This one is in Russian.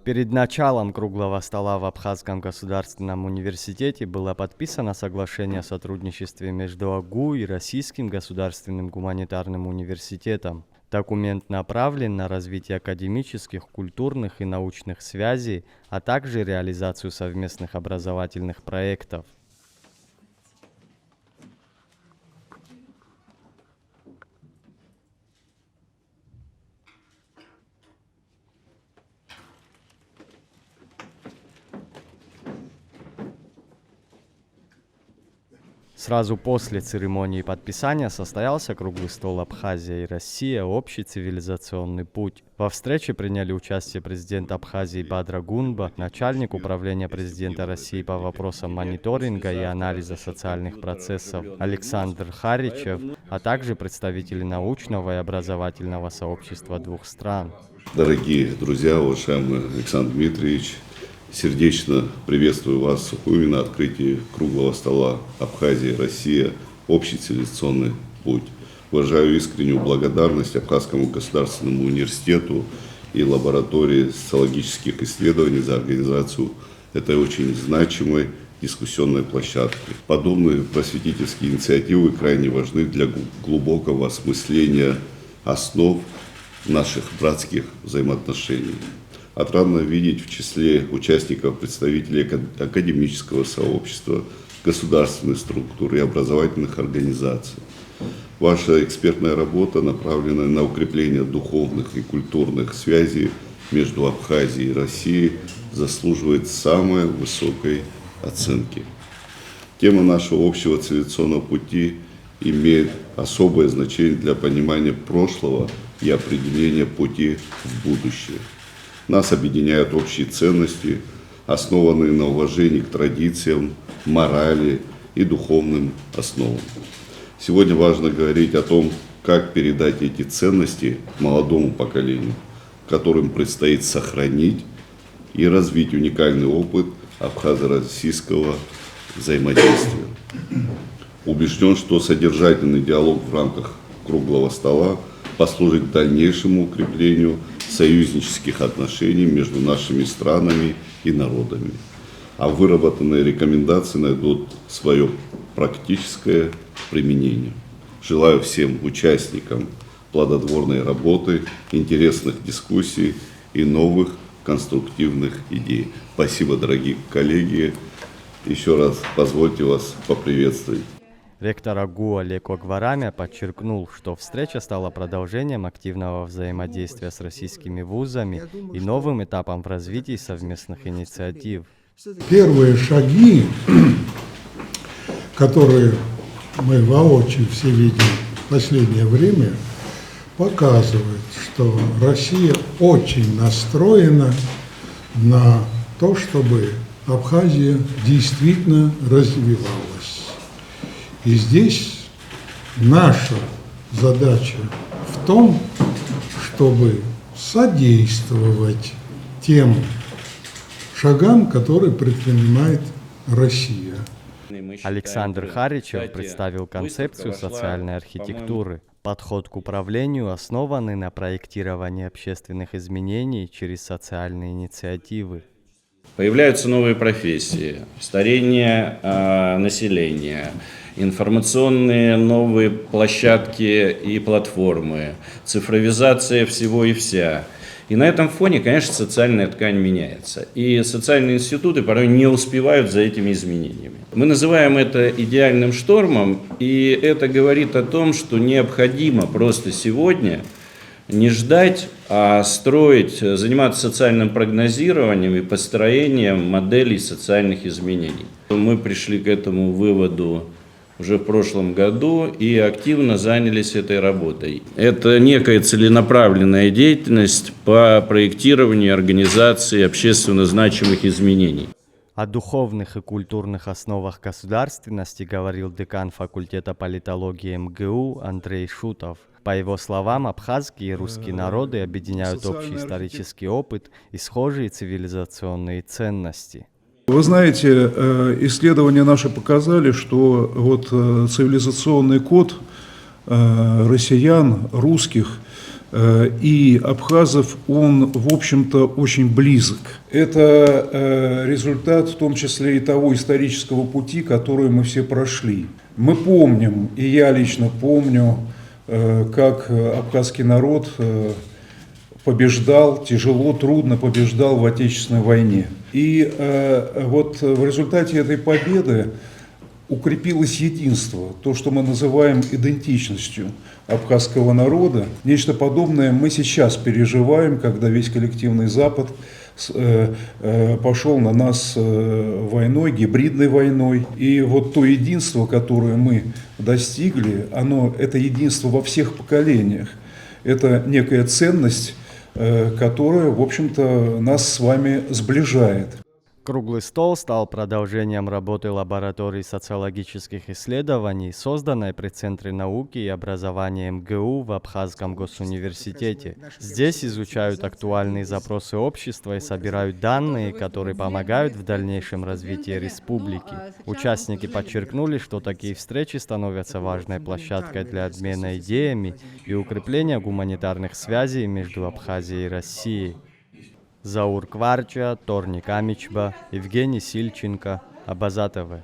Перед началом круглого стола в Абхазском государственном университете было подписано соглашение о сотрудничестве между АГУ и Российским государственным гуманитарным университетом. Документ направлен на развитие академических, культурных и научных связей, а также реализацию совместных образовательных проектов. Сразу после церемонии подписания состоялся круглый стол «Абхазия и Россия. Общий цивилизационный путь». Во встрече приняли участие президент Абхазии Бадра Гунба, начальник управления президента России по вопросам мониторинга и анализа социальных процессов Александр Харичев, а также представители научного и образовательного сообщества двух стран. Дорогие друзья, уважаемый Александр Дмитриевич, сердечно приветствую вас именно на открытии круглого стола «Абхазия и Россия. Общий цивилизационный путь». Выражаю искреннюю благодарность Абхазскому государственному университету и лаборатории социологических исследований за организацию этой очень значимой дискуссионной площадки. Подобные просветительские инициативы крайне важны для глубокого осмысления основ наших братских взаимоотношений. Отрадно видеть в числе участников представителей академического сообщества, государственных структур и образовательных организаций. Ваша экспертная работа, направленная на укрепление духовных и культурных связей между Абхазией и Россией, заслуживает самой высокой оценки. Тема нашего общего цивилизационного пути имеет особое значение для понимания прошлого и определения пути в будущее. Нас объединяют общие ценности, основанные на уважении к традициям, морали и духовным основам. Сегодня важно говорить о том, как передать эти ценности молодому поколению, которым предстоит сохранить и развить уникальный опыт абхазо-российского взаимодействия. Убежден, что содержательный диалог в рамках круглого стола послужит дальнейшему укреплению союзнических отношений между нашими странами и народами. А выработанные рекомендации найдут свое практическое применение. Желаю всем участникам плодотворной работы, интересных дискуссий и новых конструктивных идей. Спасибо, дорогие коллеги. Еще раз позвольте вас поприветствовать. Ректор АГУ Олег Огварамя подчеркнул, что встреча стала продолжением активного взаимодействия с российскими вузами и новым этапом в развитии совместных инициатив. Первые шаги, которые мы воочию все видим в последнее время, показывают, что Россия очень настроена на то, чтобы Абхазия действительно развивалась. И здесь наша задача в том, чтобы содействовать тем шагам, которые предпринимает Россия. Александр Харичев представил концепцию социальной архитектуры. Подход к управлению, основанный на проектировании общественных изменений через социальные инициативы. Появляются новые профессии, старение населения, информационные новые площадки и платформы, цифровизация всего и вся. И на этом фоне, конечно, социальная ткань меняется. И социальные институты порой не успевают за этими изменениями. Мы называем это идеальным штормом, и это говорит о том, что необходимо просто сегодня не ждать, а строить, заниматься социальным прогнозированием и построением моделей социальных изменений. Мы пришли к этому выводу уже в прошлом году и активно занялись этой работой. Это некая целенаправленная деятельность по проектированию и организации общественно значимых изменений. О духовных и культурных основах государственности говорил декан факультета политологии МГУ Андрей Шутов. По его словам, абхазские и русские народы объединяют общий исторический опыт и схожие цивилизационные ценности. Вы знаете, исследования наши показали, что вот цивилизационный код россиян, русских, и абхазов, он, в общем-то, очень близок. Это результат, в том числе, и того исторического пути, который мы все прошли. Мы помним, и я лично помню, как абхазский народ побеждал, тяжело, трудно побеждал в Отечественной войне. И вот в результате этой победы укрепилось единство, то, что мы называем идентичностью абхазского народа. Нечто подобное мы сейчас переживаем, когда весь коллективный Запад пошел на нас войной, гибридной войной. И вот то единство, которое мы достигли, это единство во всех поколениях. Это некая ценность, которая, в общем-то, нас с вами сближает. Круглый стол стал продолжением работы лаборатории социологических исследований, созданной при Центре науки и образования МГУ в Абхазском госуниверситете. Здесь изучают актуальные запросы общества и собирают данные, которые помогают в дальнейшем развитии республики. Участники подчеркнули, что такие встречи становятся важной площадкой для обмена идеями и укрепления гуманитарных связей между Абхазией и Россией. Заур Кварча, Торник Амичба, Евгений Сильченко, Абаза ТВ.